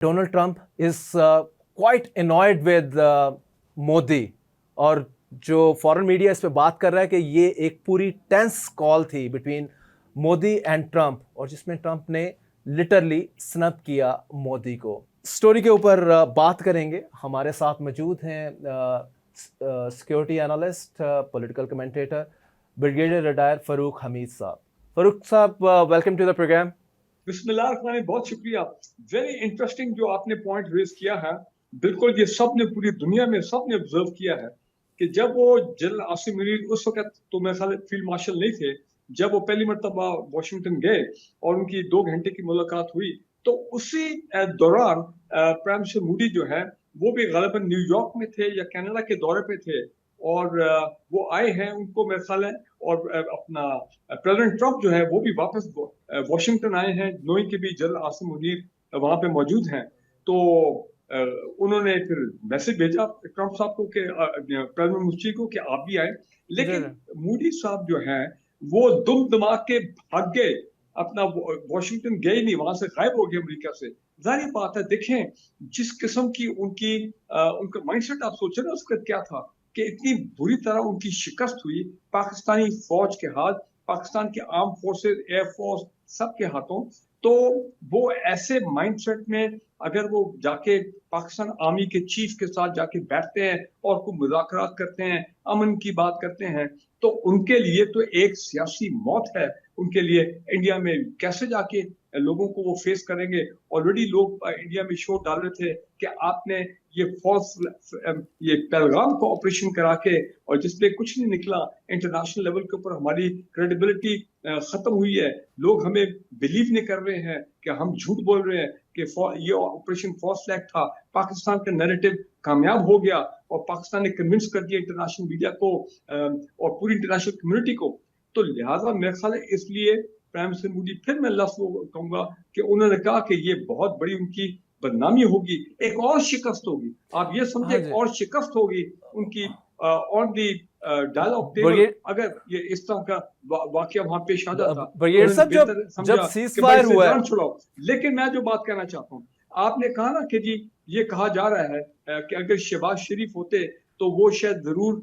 Donald Trump is quite annoyed with Modi, اور جو فورن media اس پہ بات کر رہا ہے کہ یہ ایک پوری ٹینس کال تھی بٹوین مودی اینڈ ٹرمپ، اور جس میں ٹرمپ نے لٹرلی سنب کیا مودی کو. اسٹوری کے اوپر بات کریں گے. ہمارے ساتھ موجود ہیں security analyst, political commentator, brigadier retire Farooq Hameed صاحب. فاروق صاحب، ویلکم ٹو دا پروگرام. بسم اللہ الرحمن الرحیم. بہت شکریہ. ویری انٹرسٹنگ جو آپ نے پوائنٹ ریز کیا ہے. بالکل یہ سب نے، پوری دنیا میں سب نے آبزرو کیا ہے کہ جب وہ جنرل عاصم منیر اس وقت تو میرے خیال فیلڈ مارشل نہیں تھے، جب وہ پہلی مرتبہ واشنگٹن گئے اور ان کی 2 گھنٹے کی ملاقات ہوئی، تو اسی دوران پرائم منسٹر مودی جو ہے وہ بھی غالباً نیو یارک میں تھے یا کینیڈا کے دورے پہ تھے، اور وہ آئے ہیں. ان کو میرے خیال ہے، اور اپنا پریزیڈنٹ ٹرمپ جو ہے وہ بھی واپس واشنگٹن آئے ہیں، نوئنگ کہ بھی جنرل عاصم منیر وہاں پہ موجود ہیں. تو انہوں نے پھر میسج بھیجا ٹرمپ صاحب کو کہ پریزیڈنٹ مرسی کو کہ آپ بھی آئے. لیکن مودی صاحب جو ہیں وہ دم دماغ کے بھاگ گئے، اپنا واشنگٹن گئے نہیں، وہاں سے غائب ہو گئے امریکہ سے. ظاہر بات ہے، دیکھیں جس قسم کی ان کا مائنڈ سیٹ آپ سوچیں نا اس کا کیا تھا، کہ اتنی بری طرح ان کی شکست ہوئی پاکستانی فوج کے ہاتھ، پاکستان کے آرم فورسز، ایئر فورس سب کے ہاتھوں. تو وہ ایسے مائنڈ سیٹ میں اگر وہ جا کے پاکستان آرمی کے چیف کے ساتھ جا کے بیٹھتے ہیں اور کوئی مذاکرات کرتے ہیں، امن کی بات کرتے ہیں، تو ان کے لیے تو ایک سیاسی موت ہے. ان کے لیے انڈیا میں کیسے جا کے لوگوں کو وہ فیس کریں گے. آلریڈی لوگ انڈیا میں شور ڈال رہے تھے کہ آپ نے یہ فالس یہ پیغام کو آپریشن کرا کے، اور جس پہ کچھ نہیں نکلا، انٹرنیشنل لیول کے اوپر ہماری کریڈیبلٹی ختم ہوئی ہے. لوگ ہمیں بلیو نہیں کر رہے ہیں کہ ہم جھوٹ بول رہے ہیں کہ یہ آپریشن فالس فلیگ تھا. پاکستان کا نیریٹو کامیاب ہو گیا اور پاکستان نے کنونس کر دیا انٹرنیشنل میڈیا کو اور پوری انٹرنیشنل کمیونٹی کو. تو لہٰذا میرے خیال ہے اس لیے پرائم منسٹر مودی، پھر میں لفظ کہوں گا کہ انہوں نے کہا کہ یہ بہت بڑی ان کی بدنامی ہوگی، ایک اور شکست ہوگی. آپ یہ سمجھے ایک اور شکست ہوگی ان کی آن دی ڈائلاگ ٹیبل اگر یہ اس طرح کا واقعہ وہاں پیش آ جاتا. جب سیز فائر ہوا ہے، چھڑاؤ. لیکن میں جو بات کہنا چاہتا ہوں، آپ نے کہا نا کہ جی یہ کہا جا رہا ہے کہ اگر شہباز شریف ہوتے تو وہ شاید ضرور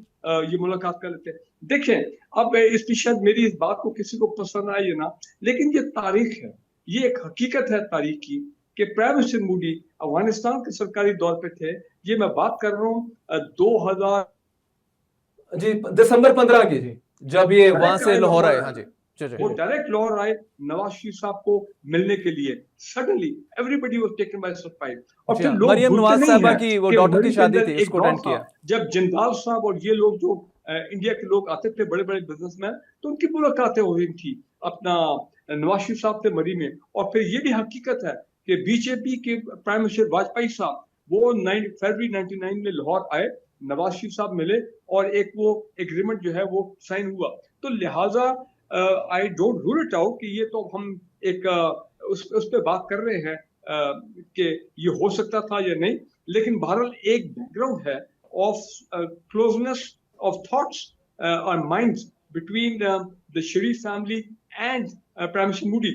یہ ملاقات کر لیتے. دیکھیں اب اس کی شاید میری اس بات کو کسی کو پسند آئے نا، لیکن یہ تاریخ ہے، یہ ایک حقیقت ہے تاریخ کی کہ پرائم منسٹر مودی افغانستان کے سرکاری دور پہ تھے. یہ میں بات کر رہا ہوں 2000 دسمبر 15 کی، جی جب یہ وہاں سے لاہور آئے. ہاں جی، وہ ڈائریکٹ لاہور آئے نواز شریف صاحب کو ملنے کے لیے. Suddenly everybody was taken by surprise. اور پھر لوگ مریم نواز صاحبہ کی وہ ڈاٹر کی شادی تھی، اس کو اٹینڈ کیا. جب جندال صاحب اور یہ لوگ جو انڈیا کے لوگ آتے تھے، بڑے بڑے بزنس مین، تو ان کی ملاقاتیں ہو رہی تھی اپنا نواز شریف صاحب سے مری میں. اور پھر یہ بھی حقیقت ہے کہ بی جے پی کے پرائم منسٹر واجپئی صاحب وہ فروری 99 میں لاہور آئے، نواز شریف صاحب ملے اور ایک وہ ایگریمنٹ جو ہے وہ سائن ہوا. تو لہٰذا I don't rule it out کہ یہ تو ہم ایک اس پہ بات کر رہے ہیں کہ یہ ہو سکتا تھا یا نہیں. لیکن بہرحال ایک بیک گراؤنڈ ہے آف کلوزنس آف تھاٹس اور minds between the Sharif family and Prime Minister Modi.